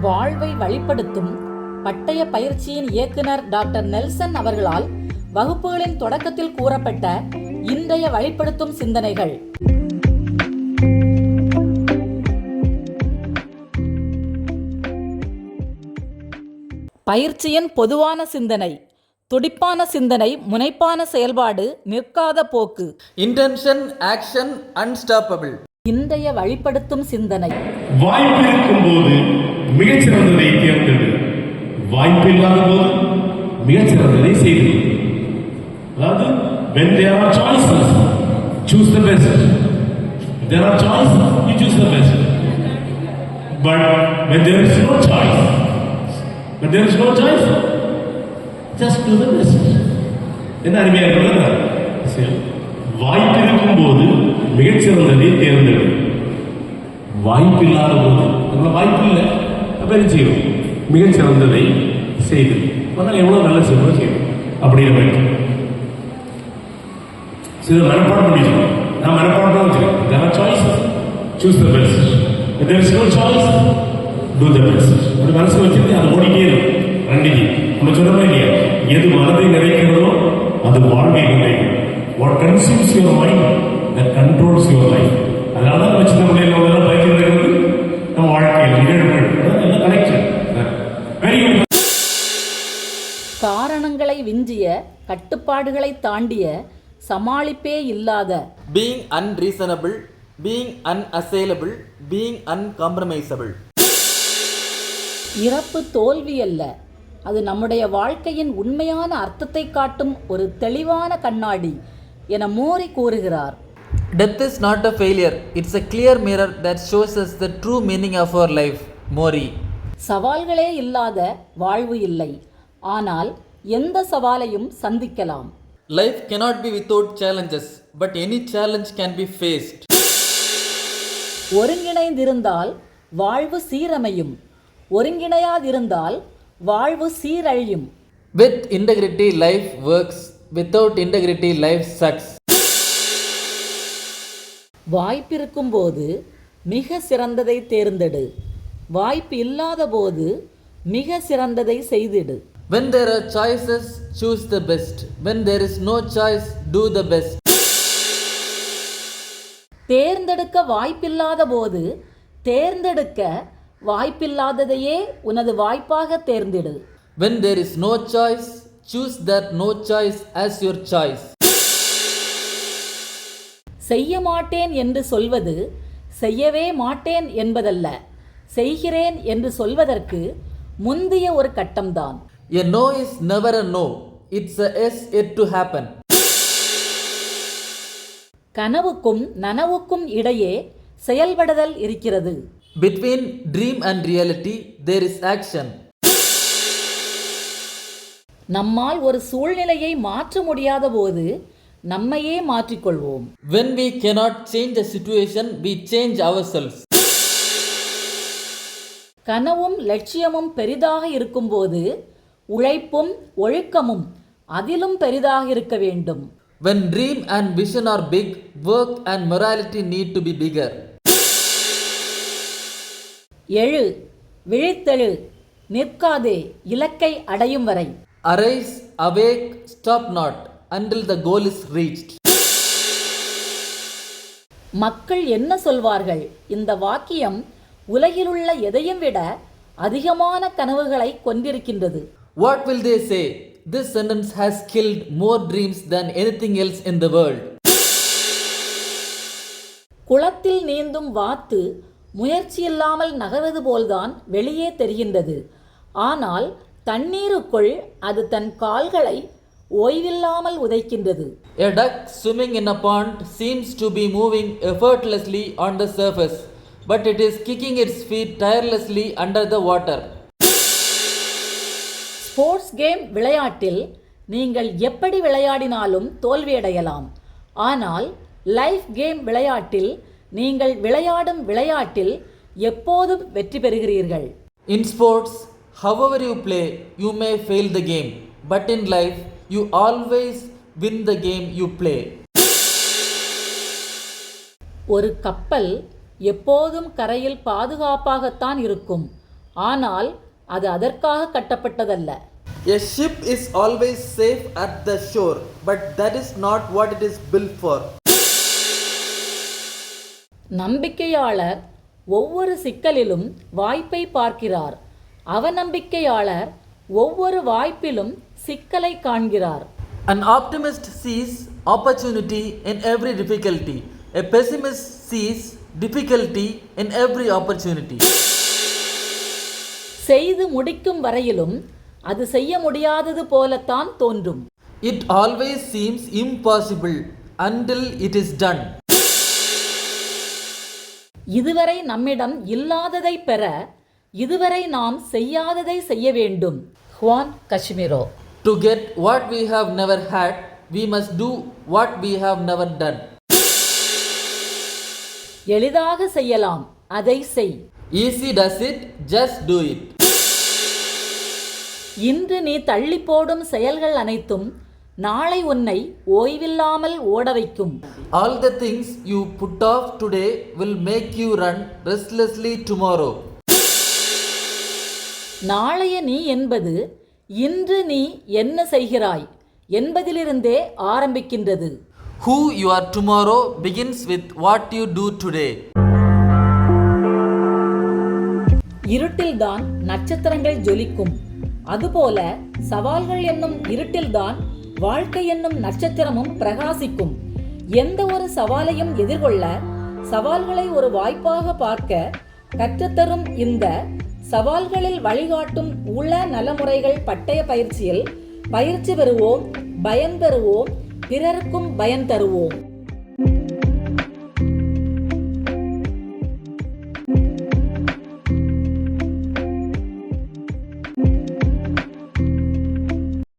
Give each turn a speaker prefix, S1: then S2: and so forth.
S1: வாழ்வை வழிப்படுத்தும் பட்டய பயிற்சியின் இயக்குனர் டாக்டர் நெல்சன் அவர்களால் வகுப்புகளின் தொடக்கத்தில் கூறப்பட்ட இன்றைய வழிப்படுத்தும் சிந்தனைகள். பயிற்சியின் பொதுவான சிந்தனை: துடிப்பான சிந்தனை, முனைப்பான செயல்பாடு, நிற்காத போக்கு.
S2: Intention, action, unstoppable.
S1: இன்றைய வழிப்படுத்தும் சிந்தனை:
S3: வாய்ப்பு இருக்கும் போது மிகச்சிறந்ததை தேர்ந்தெடு, வாய்ப்பு இல்லாத போது மிகச்சிறந்ததை செய்து. அதாவது when there are choices, choose the best. There are choices, you choose the best. But when there is no choice, just do the best. என்ன அருமையாக இருக்கிறது. வாய்ப்பு இருக்கும் போது மிகச்சிறந்ததை தேர்ந்தெடு, வாய்ப்பு இல்லாத போது நம்மள வாய்ப்பு இல்லை அப்ப செய்யும் மிகச்சிறந்ததை செய்து. எவ்வளவு நல்ல செய்யணும் அப்படின்னு சில மனப்பாடம் பண்ணிக்கலாம். நான் மனப்பாடம் வச்சுக்கேன். There are choices, choose the best. If there is no choice, do the best. ஒரு மனசு வச்சுட்டு அது ஓடிட்டே இருக்கும். ரெண்டு நம்ம சொல்ல மாதிரி எது மனதை நிறைக்கிறதோ அது வாழ்வை நிறைக்கும். What consumes your mind, that controls your life. அதனால தான் வச்சு நம்ம எல்லாம் பயிற்சி நம்ம வாழ்க்கையில் நிகழ்வுகள் கனெக்ஷன்.
S1: காரணங்களை விஞ்சிய, கட்டுப்பாடுகளை தாண்டிய, சமாளிப்பே இல்லாத.
S2: Being unreasonable, being unassailable, being uncompromisable.
S1: இறப்பு தோல்வி அல்ல, அது நம்முடைய வாழ்க்கையின் உண்மையான அர்த்தத்தை காட்டும் ஒரு தெளிவான கண்ணாடி என மோரி கூறுகிறார்.
S2: Death is not a failure, it's a clear mirror that shows us the true meaning of our life. மோரி.
S1: சவால்களே இல்லாத வாழ்வு இல்லை, ஆனால் எந்த சவாலையும் சந்திக்கலாம்.
S2: Life cannot be without challenges, but any challenge can be faced.
S1: ஒருங்கிணைந்திருந்தால் வாழ்வு சீரமையும், ஒருங்கிணையாதிருந்தால் வாழ்வு சீரழியும்.
S2: With integrity life works, without integrity life sucks.
S1: வாய்ப்பிருக்கும் போது மிக சிறந்ததை தேர்ந்தெடு, வாய்ப்பு இல்லாத போது மிக சிறந்ததை செய்திடு.
S2: When there are choices, choose the best. When there is no choice, do the best.
S1: தேர்ந்தெடுக்க வாய்ப்பில்லாத போது தேர்ந்தெடுக்க வாய்ப்பில்லாததையே உனது வாய்ப்பாக தேர்ந்தெடு.
S2: When there is no choice, choose that no choice as your choice.
S1: செய்ய மாட்டேன் என்று சொல்வது செய்யவே மாட்டேன் என்பதல்ல, செய்கிறேன் என்று சொல்வதற்கு முந்திய ஒரு கட்டம்தான்.
S2: A no is never a no, it's a yes yet to happen.
S1: கனவுக்கும் நனவுக்கும் இடையே செயல்படுதல் இருக்கிறது.
S2: Between dream and reality, there is action.
S1: நம்மால் ஒரு சூழ்நிலையை மாற்ற முடியாத போது நம்மையே மாற்றிக்கொள்வோம்.
S2: When we cannot change a situation, we change ourselves.
S1: கனவும் லட்சியமும் பெரிதாக இருக்கும்போது உழைப்பும் ஒழுக்கமும் அதிலும் பெரிதாக இருக்க வேண்டும்.
S2: When dream and vision are big, work and morality need to be bigger.
S1: எழு, விழித்தெழு, நிற்காதே இலக்கை அடையும் வரை.
S2: Arise, awake, stop not until the goal is reached.
S1: மக்கள் என்ன சொல்வார்கள்? இந்த வாக்கியம் உலகிலுள்ள எதையும் விட அதிகமான கனவுகளை கொண்டிருக்கின்றது.
S2: What will they say? This sentence has killed more dreams than anything else in the world.
S1: குளத்தில் நீந்தும் வாத்து முயற்சியில்லாமல் நகர்வது போல்தான் வெளியே தெரிகின்றது. ஆனால் தண்ணீருக்குள் அது தன் கால்களை ஓய்வில்லாமல் உதைக்கின்றது.
S2: A duck swimming in a pond seems to be moving effortlessly on the surface, but it is kicking its feet tirelessly under the water.
S1: Sports game விளையாட்டில் நீங்கள் எப்படி விளையாடினாலும் தோல்வியடையலாம். ஆனால் லைஃப் கேம் விளையாட்டில் நீங்கள் விளையாடும் விளையாட்டில் எப்போதும் வெற்றி பெறுகிறீர்கள்.
S2: In sports, however you play, you may fail the game, but in life, you always win the game you play.
S1: ஒரு கப்பல் எப்போதும் கரையில் பாதுகாப்பாகத்தான் இருக்கும். ஆனால் அது அதற்காக கட்டப்பட்டதல்ல.
S2: A ship is always safe at the shore, but that is not what it is built for.
S1: நம்பிக்கையாளர் ஒவ்வொரு சிக்கலிலும் வாய்ப்பை பார்க்கிறார். அவநம்பிக்கையாளர் ஒவ்வொரு வாய்ப்பிலும் சிக்கலை காண்கிறார்.
S2: An optimist sees opportunity in every difficulty. A pessimist sees difficulty in every opportunity.
S1: செய்து முடிக்கும் வரையிலும் அது செய்ய முடியாதது போலத்தான் தோன்றும்.
S2: It always seems impossible until it is done.
S1: இதுவரை நம்மிடம் இல்லாததை பெற இதுவரை நாம் செய்யாததை செய்ய வேண்டும். Huon கஷ்மீரோ.
S2: To get what we have never had, we must do what we have never done.
S1: எளிதாக செய்யலாம், அதை செய்.
S2: Easy does it, just do it.
S1: இன்று நீ தள்ளி போடும் செயல்கள் அனைத்தும் நாளை உன்னை ஓய்வில்லாமல் ஓட வைக்கும்.
S2: All the things you put off today will make you run restlessly tomorrow.
S1: நாளைய நீ என்பது இன்று நீ என்ன செய்கிறாய் என்பதிலிருந்தே ஆரம்பிக்கின்றது.
S2: Who you are tomorrow begins with what you do today.
S1: இருட்டில்தான் நட்சத்திரங்கள் ஜொலிக்கும். அதுபோல சவால்கள் என்னும் இருட்டில்தான் வாழ்க்கை என்னும் நட்சத்திரமும் பிரகாசிக்கும். எந்த ஒரு சவாலையும் எதிர்கொள்ள சவால்களை ஒரு வாய்ப்பாக பார்க்க கற்றுத்தரும் இந்த சவால்களில் வழிகாட்டும் உள நலமுறைகள் பட்டய பயிற்சியில் பயிற்சி பெறுவோம், பயன் பெறுவோம், பிறருக்கும் பயன் தருவோம்.